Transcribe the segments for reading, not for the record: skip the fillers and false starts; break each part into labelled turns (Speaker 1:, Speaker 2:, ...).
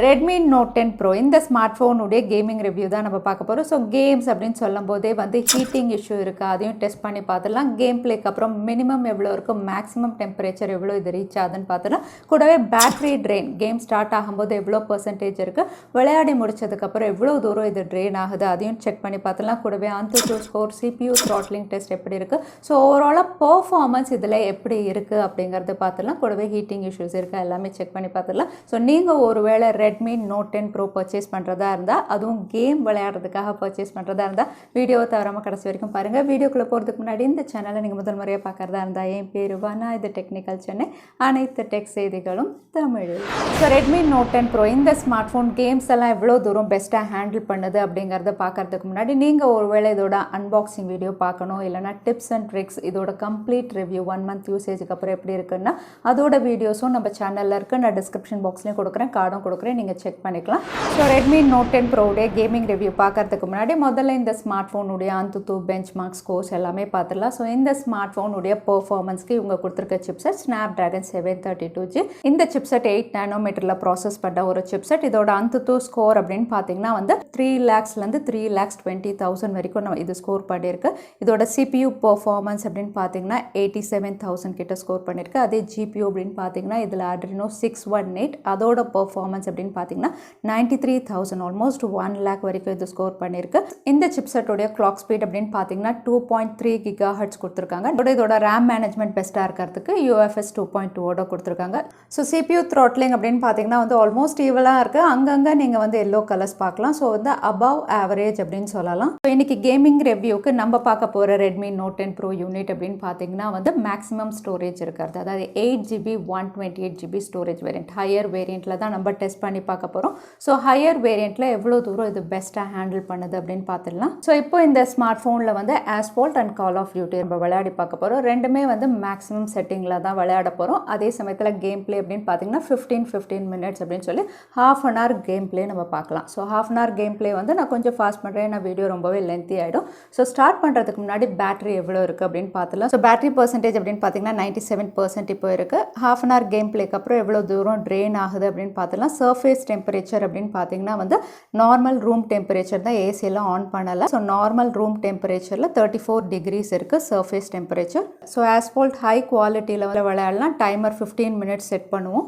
Speaker 1: Redmi Note 10 Pro இந்த smart ஃபோனுடைய gaming review தான் நம்ம பார்க்க போகிறோம். ஸோ கேம்ஸ் அப்படின்னு சொல்லும் போதே வந்து ஹீட்டிங் இஷ்யூ இருக்குது, அதையும் டெஸ்ட் பண்ணி பார்த்துடலாம். கேம் பிளேக்கு அப்புறம் மினிமம் எவ்வளோ இருக்கும், மேக்ஸிமம் டெம்பரேச்சர் எவ்வளோ இது ரீச் ஆகுதுன்னு பார்த்துலாம். கூடவே பேட்டரி ட்ரெயின் கேம் ஸ்டார்ட் ஆகும்போது எவ்வளோ பர்சன்டேஜ் இருக்குது, விளையாடி முடிச்சதுக்கப்புறம் எவ்வளோ தூரம் இது ட்ரெயின் ஆகுது அதையும் செக் பண்ணி பார்த்துலாம். கூடவே AnTuTu score, CPU throttling test எப்படி இருக்குது, ஸோ ஓவராலாக பர்ஃபார்மன்ஸ் இதில் எப்படி இருக்குது அப்படிங்கிறது பார்த்துலாம். கூடவே ஹீட்டிங் இஷ்யூஸ் இருக்குது எல்லாமே செக் பண்ணி பார்த்துலாம். ஸோ நீங்கள் ஒருவேளை Redmi Note 10 Pro பர்ச்சேஸ் பண்ணுறதா இருந்தால், அதுவும் கேம் விளையாடுறதுக்காக பர்ச்சேஸ் பண்ணுறதா இருந்தால் வீடியோவை தவறாமல் கடைசி வரைக்கும் பாருங்கள். வீடியோக்குள்ளே போகிறதுக்கு முன்னாடி இந்த சேனலை நீங்கள் முதல் முறையாக பார்க்குறதா இருந்தால், என் பேர் வானா, இது டெக்னிக்கல் சென்னை, அனைத்து டெக் செய்திகளும் தமிழில். ஸோ Redmi Note 10 Pro இந்த ஸ்மார்ட் ஃபோன் கேம்ஸ் எல்லாம் எவ்வளோ தூரம் பெஸ்ட்டாக ஹேண்டில் பண்ணுது அப்படிங்கிறத பார்க்குறதுக்கு முன்னாடி நீங்கள் ஒருவேளை இதோட அன்பாக்சிங் வீடியோ பார்க்கணும், இல்லைனா டிப்ஸ் அண்ட் ட்ரிக்ஸ், இதோட கம்ப்ளீட் ரிவ்யூ 1 month யூசேஜுக்கு அப்புறம் எப்படி இருக்குன்னா அதோட வீடியோஸும் நம்ம சேனலில் இருக்குது. நான் டிஸ்கிரிப்ஷன் பாக்ஸ்லேயும் கொடுக்குறேன், கார்டும் கொடுக்குறேன், நீங்கள் செக் பண்ணிக்கலாம். ஸோ Redmi Note 10 Pro உடைய கேமிங் ரிவ்யூ பார்க்கறதுக்கு முன்னாடி முதல்ல இந்த ஸ்மார்ட் ஃபோனுடைய AnTuTu பெஞ்ச் மார்க் ஸ்கோர்ஸ் எல்லாமே பார்த்துடலாம். ஸோ இந்த ஸ்மார்ட் ஃபோனுடைய பெர்ஃபார்மன்ஸ்க்கு இவங்க கொடுத்துருக்க சிப்செட் Snapdragon 732G. இந்த சிப்செட் 8 nanometerல ப்ராசஸ் பண்ண ஒரு சிப்செட். இதோட AnTuTu ஸ்கோர் அப்படின்னு பார்த்தீங்கன்னா வந்து 3 lakhsலேருந்து 3,20,000 வரைக்கும் நம்ம இது ஸ்கோர் பண்ணியிருக்கு. இதோட CPU பெர்ஃபார்மன்ஸ் அப்படின்னு பார்த்தீங்கன்னா 87,000 கிட்ட ஸ்கோர் பண்ணியிருக்கு. அதே GPU அப்படின்னு பார்த்தீங்கன்னா இதில் Adreno 618, அதோட பெர்ஃபார்மன்ஸ் அப்படின்னு பார்த்தீங்கன்னா 93,000, ஆல்மோஸ்ட் 1 lakh வரைக்கும் இது ஸ்கோர் பண்ணியிருக்கு. இந்த சிப்செட்டோடைய கிளாக் ஸ்பீட் அப்படின்னு பார்த்தீங்கன்னா 2.3 GHz கொடுத்துருக்காங்க. இதோட ரேம் மேனேஜ்மெண்ட் பெஸ்ட்டாக இருக்கிறதுக்கு UFS 2.2 கொடுத்துருக்காங்க. ஸோ CPU த்ராட்லிங் அப்படின்னு பார்த்தீங்கன்னா வந்து ஆல்மோஸ்ட் ஈவலாக இருக்குது. அங்கங்கே நீங்கள் வந்து எல்லோ கலர்ஸ் பார்க்கலாம். ஸோ வந்து அபவ் ஆவரேஜ் அப்படின்னு சொல்லலாம். ஸோ இன்றைக்கி கேமிங் ரிவ்யூக்கு நம்ம பார்க்க போகிற Redmi Note 10 Pro யூனிட் அப்படின்னு பார்த்தீங்கன்னா வந்து மேக்ஸிமம் ஸ்டோரேஜ் இருக்கிறது, அதாவது 8GB 128GB storage variant. Higher வேரியண்ட்டில் தான் நம்ம டெஸ்ட் பண்ணி பார்க்க போகிறோம். ஸோ ஹையர் வேரியண்ட்டில் எவ்வளோ தூரம் இது பெஸ்ட்டாக ஹேண்டில் பண்ணுது அப்படின்னு பார்த்துடலாம். ஸோ இப்போ இந்த ஸ்மார்ட் ஃபோனில் வந்து Asphalt and Call of Duty நம்ம விளையாடி பார்க்க போகிறோம். ரெண்டுமே வந்து மேக்ஸிமம் செட்டிங்கில் தான் விளையாட போகிறோம். அதே சமயத்தில் கேம் பிளே அப்படின்னு பார்த்தீங்கன்னா 15 minutes அப்படின்னு சொல்லி half an hour game play நம்ம பார்க்கலாம். So half an hour game play வந்து நான் கொஞ்சம் ஃபாஸ்ட் பண்ணுறேன், நான் வீடியோ ரொம்பவே லென்த்தி ஆகிடும். ஸோ ஸ்டார்ட் பண்ணுறதுக்கு முன்னாடி பேட்டரி எவ்வளோ இருக்குது அப்படின்னு பார்த்துலாம். ஸோ பேட்டரி பர்சன்டேஜ் அப்படின்னு பார்த்தீங்கன்னா 97% இப்போ இருக்குது. half an hour கேம் பிளேக்கு அப்புறம் எவ்வளோ தூரம் ட்ரெயின் ஆகுது அப்படின்னு பார்த்துலாம். சர்ஃபேஸ் டெம்பரேச்சர் அப்படின்னு பார்த்தீங்கன்னா வந்து நார்மல் ரூம் டெம்பரேச்சர் தான், ஏசியெல்லாம் ஆன் பண்ணலை. ஸோ நார்மல் ரூம் டெம்பரேச்சரில் 34 degrees இருக்குது surface temperature. So Asphalt high குவாலிட்டியில் வந்து விளையாடலாம். டைமர் 15 minutes செட் பண்ணுவோம்.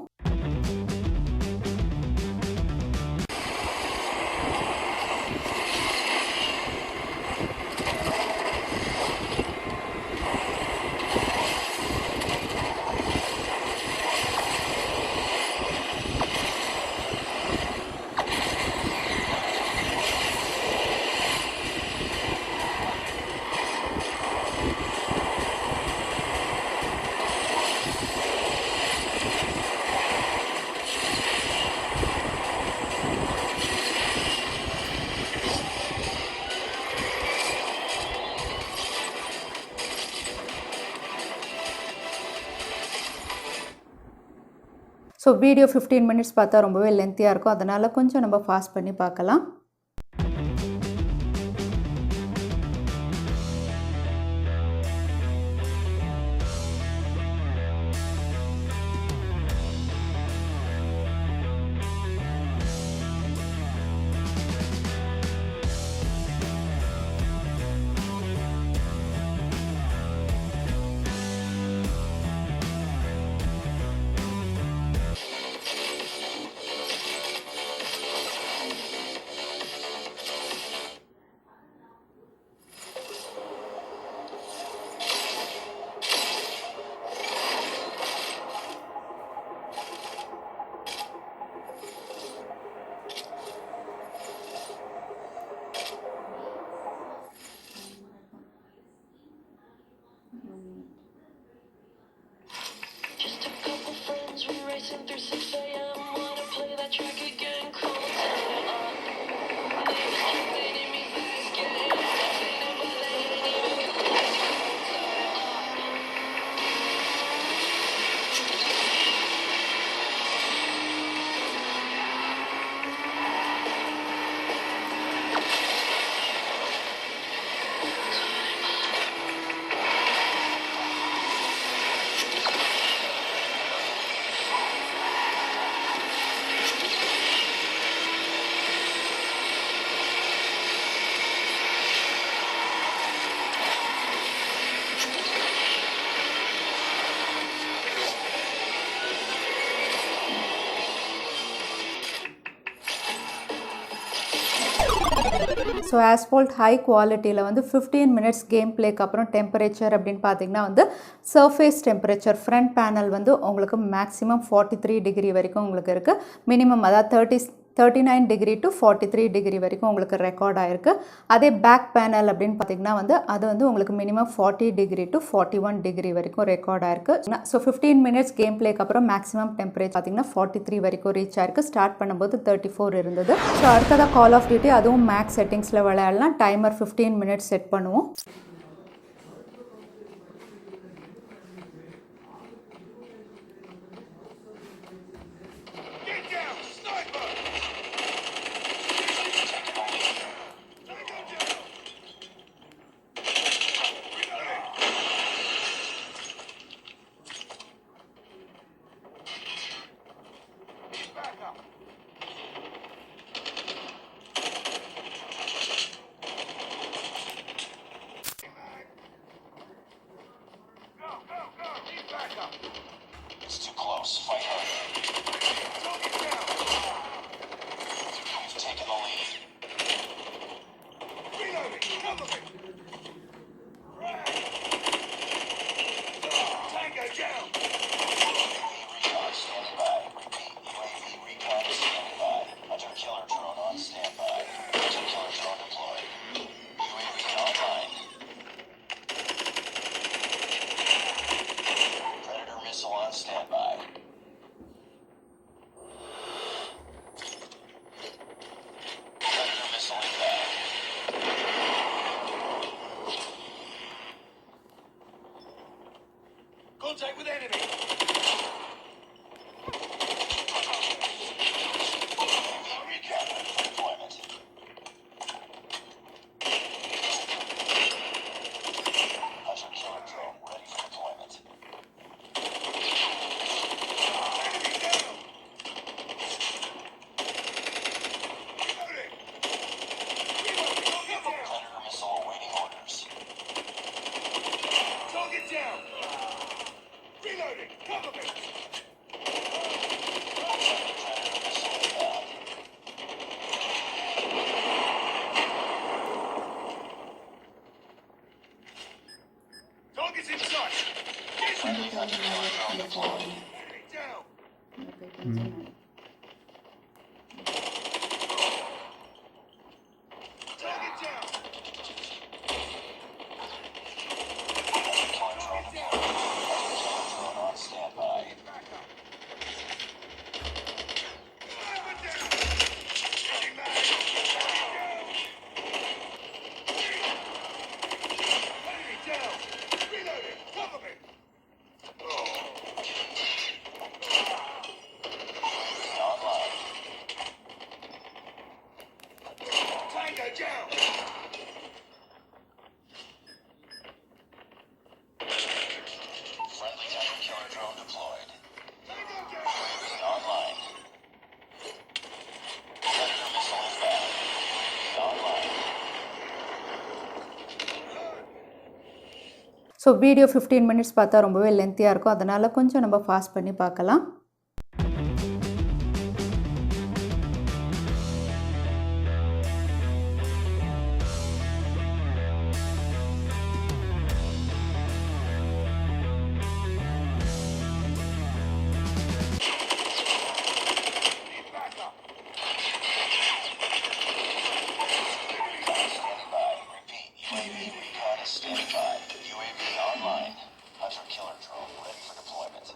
Speaker 1: ஸோ வீடியோ 15 minutes பார்த்தா ரொம்பவே லென்த்தியாக இருக்கும், அதனால் கொஞ்சம் நம்ம ஃபாஸ்ட் பண்ணி பார்க்கலாம். Through 6 a.m. wanna play that track again, cool, turn it up. Leading me through this game, but they ain't even close. So Asphalt high குவாலிட்டியில் வந்து 15 மினிட்ஸ் கேம் பிளேக்கு அப்புறம் டெம்பரேச்சர் அப்படின்னு பார்த்தீங்கன்னா வந்து சர்ஃபேஸ் டெம்பரேச்சர் ஃப்ரண்ட் பேனல் வந்து உங்களுக்கு maximum 43 degree வரைக்கும் உங்களுக்கு இருக்குது. மினிமம் அதாவது 39 டிகிரி டு 43 டிகிரி வரைக்கும் உங்களுக்கு ரெக்கார்ட் ஆகிருக்கு. அதே பேக் பேனல் அப்படின்னு பார்த்தீங்கன்னா வந்து அது வந்து உங்களுக்கு மினிமம் 40 டிகிரி டு 41 டிகிரி வரைக்கும் ரெக்கார்ட் ஆயிருக்கு. ஸோ 15 மினிட்ஸ் கேம் பிளேக்கு அப்புறம் மேக்ஸிமம் டெம்பரேச்சர் பார்த்தீங்கன்னா 43 வரைக்கும் ரீச் ஆயிருக்கு. ஸ்டார்ட் பண்ணும்போது 34 இருந்தது. ஸோ அடுத்ததாக கால் ஆஃப் டியூட்டி அதுவும் மேக்ஸ் செட்டிங்ஸில் விளையாடலாம். டைமர் 15 மினிட்ஸ் செட் பண்ணுவோம்.
Speaker 2: It's too close. Fight hard. You've taken the lead. Reloading. Cover me. Tango down. UAV recon standing by. Repeat. UAV recon standing by. Hunter killer drone on standby. Hunter killer drone deployed. UAV online. Predator missile on standby. Predator missile inbound. Contact with enemy. UAV recon ready for deployment. Hunter killer drone ready for deployment. Enemy down. Reloading. Predator missile awaiting orders. Target down. Reloading. Cover me. Predator missile inbound. Target's in sight. Friendly hunter killer drone deployed. Enemy down. Target down. Hunter killer drone deployed. Hunter killer drone on standby. Back up. Over down. Getting mad. Enemy down. Reloading. Cover me. UAV online. Tango down. Friendly hunter killer drone deployed. Tango down. UAV online. Predator missile inbound. UAV online.
Speaker 1: So video 15 minutes பார்த்தா ரொம்பவே லென்த்தியாக இருக்கும். அதனால் கொஞ்சம் நம்ம fast பண்ணி பார்க்கலாம்.
Speaker 2: Back up. Standing by. Repeat. UAV recon is standing by. UAV online. Hunter killer drone ready for deployment.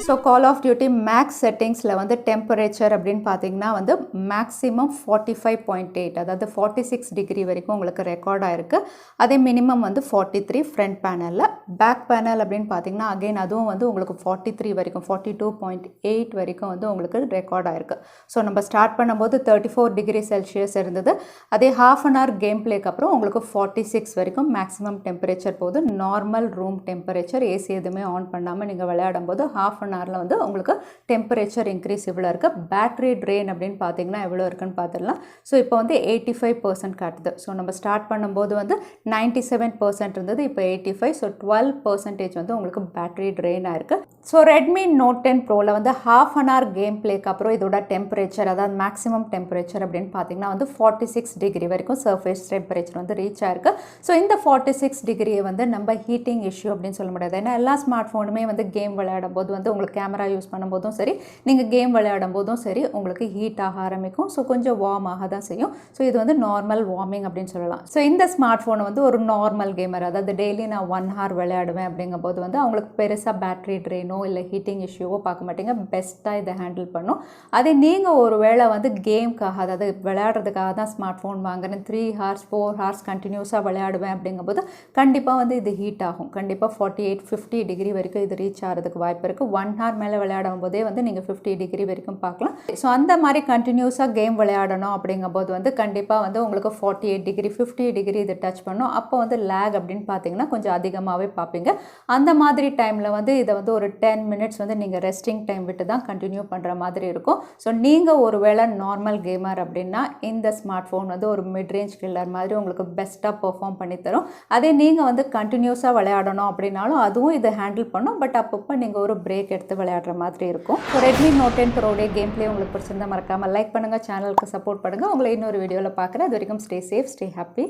Speaker 1: So Call of Duty max செட்டிங்ஸில் வந்து டெம்பரேச்சர் அப்படின்னு பார்த்தீங்கன்னா வந்து மேக்ஸிமம் 45.8 அதாவது 46 டிகிரி வரைக்கும் உங்களுக்கு ரெக்கார்ட் ஆயிருக்கு. அதே மினிமம் வந்து 43 ஃப்ரண்ட் பேனலில். பேக் பேனல் அப்படின்னு பார்த்தீங்கன்னா அகைன் அதுவும் வந்து உங்களுக்கு 43 வரைக்கும் 42.8 வரைக்கும் வந்து உங்களுக்கு ரெக்கார்ட் ஆயிருக்கு. ஸோ நம்ம ஸ்டார்ட் பண்ணும்போது 34 டிகிரி செல்சியஸ் இருந்தது. அதே ஹாஃப் அன் ஹவர் கேம் பிளேக்கு அப்புறம் உங்களுக்கு 46 வரைக்கும் மேக்ஸிமம் டெம்பரேச்சர் போகுது. நார்மல் ரூம் டெம்பரேச்சர், ஏசி எதுவுமே ஆன் பண்ணாமல் நீங்கள் விளையாடும் போது ஹாஃப் அன் ஹவரில் வந்து உங்களுக்கு டெம்பரேச்சர் இன்க்ரீஸ் இவ்வளோ இருக்குது. பேட்டரி ட்ரெயின் அப்படின்னு பார்த்தீங்கன்னா எவ்வளோ இருக்குன்னு பார்த்துடலாம். ஸோ இப்போ வந்து 85% காட்டுது. ஸோ நம்ம ஸ்டார்ட் பண்ணும்போது வந்து 97% இருந்தது, இப்போ 85. ஸோ 12% வந்து உங்களுக்கு பேட்டரி ட்ரெயின் ஆயிருக்கு. ஸோ ரெட்மி நோட் 10 ப்ரோவில் வந்து ஹாஃப் அன் ஹவர் கேம் பிளேக்கு அப்புறம் இதோட டெம்பரேச்சர் அதாவது மேக்ஸிமம் டெம்பரேச்சர் அப்படின்னு பார்த்தீங்கன்னா வந்து 46 டிகிரி வரைக்கும் சர்ஃபேஸ் டெம்பரேச்சர் வந்து ரீச் ஆயிருக்கு. ஸோ இந்த 46 டிகிரியை வந்து நம்ம ஹீட்டிங் இஷ்யூ அப்படின்னு சொல்ல முடியாது. ஏன்னா எல்லா ஸ்மார்ட் ஃபோனுமே வந்து கேம் விளையாடும் போது வந்து உங்களுக்கு கேமரா யூஸ் பண்ணும்போதும் சரி, நீங்கள் கேம் விளையாடும் போதும் சரி உங்களுக்கு ஹீட் ஆக ஆரம்பிக்கும். ஸோ கொஞ்சம் வார்ம் ஆக தான் செய்யும். ஸோ இது வந்து நார்மல் வார்மிங் அப்படின்னு சொல்லலாம். ஸோ இந்த ஸ்மார்ட் ஃபோனை வந்து ஒரு நார்மல் கேமர், அதாவது டெய்லி நான் 1 ஹவர் விளையாடுவேன் அப்படிங்கும்போது வந்து அவங்களுக்கு பெருசாக பேட்டரி ட்ரெயினோ இல்லை ஹீட்டிங் இஷ்யூவோ பார்க்க மாட்டீங்க. பெஸ்ட்டாக இதை ஹேண்டில் பண்ணும். அதே நீங்கள் ஒரு வேளை வந்து கேம்க்காக அதாவது விளையாடுறதுக்காக தான் ஸ்மார்ட் ஃபோன் வாங்குறேன், 3 ஹார்ஸ் 4 ஹார்ஸ் கண்டினியூஸாக விளையாடுவேன் அப்படிங்கும்போது கண்டிப்பாக வந்து இது ஹீட் ஆகும். கண்டிப்பாக 48-50 டிகிரி வரைக்கும் இது ரீச் ஆகிறதுக்கு வாய்ப்பு இருக்குது. 1 ஹவர் மேலே விளையாடும் போதே வந்து நீங்கள் 50 டிகிரி வரைக்கும் பார்க்கலாம். ஸோ அந்த மாதிரி கண்டினியூஸாக கேம் விளையாடணும் அப்படிங்கும்போது வந்து கண்டிப்பாக வந்து உங்களுக்கு 48 டிகிரி 50 டிகிரி இது டச் பண்ணும். அப்போ வந்து லேக் அப்படின்னு பார்த்தீங்கன்னா கொஞ்சம் அதிகமாகவே பார்ப்பீங்க. அந்த மாதிரி டைமில் வந்து இதை வந்து ஒரு 10 மினிட்ஸ் வந்து நீங்கள் ரெஸ்டிங் டைம் விட்டு தான் கண்டினியூ பண்ணுற மாதிரி இருக்கும். ஸோ நீங்கள் ஒரு வேளை நார்மல் கேமர் அப்படின்னா இந்த ஸ்மார்ட் ஃபோன் வந்து ஒரு மிட் ரேஞ்ச் கில்லர் மாதிரி உங்களுக்கு பெஸ்ட்டாக பெர்ஃபார்ம் பண்ணித்தரும். அதே நீங்கள் வந்து கண்டினியூஸாக விளையாடணும் அப்படின்னாலும் அதுவும் இதை ஹேண்டில் பண்ணும். பட் அப்பப்போ நீங்கள் ஒரு பிரேக் எடுத்து விளையாடுற மாதிரி இருக்கும். ஸோ ரெட்மி நோட் 10 ப்ரோடைய கேம் பிளே உங்களுக்கு பிடிச்சிருந்தா மறக்காமல் லைக் பண்ணுங்கள், சேனலுக்கு சப்போர்ட் பண்ணுங்கள். உங்களை இன்னொரு வீடியோவில் பார்க்குறேன். அது வரைக்கும் ஸ்டே சேஃப், ஸ்டே ஹாப்பி.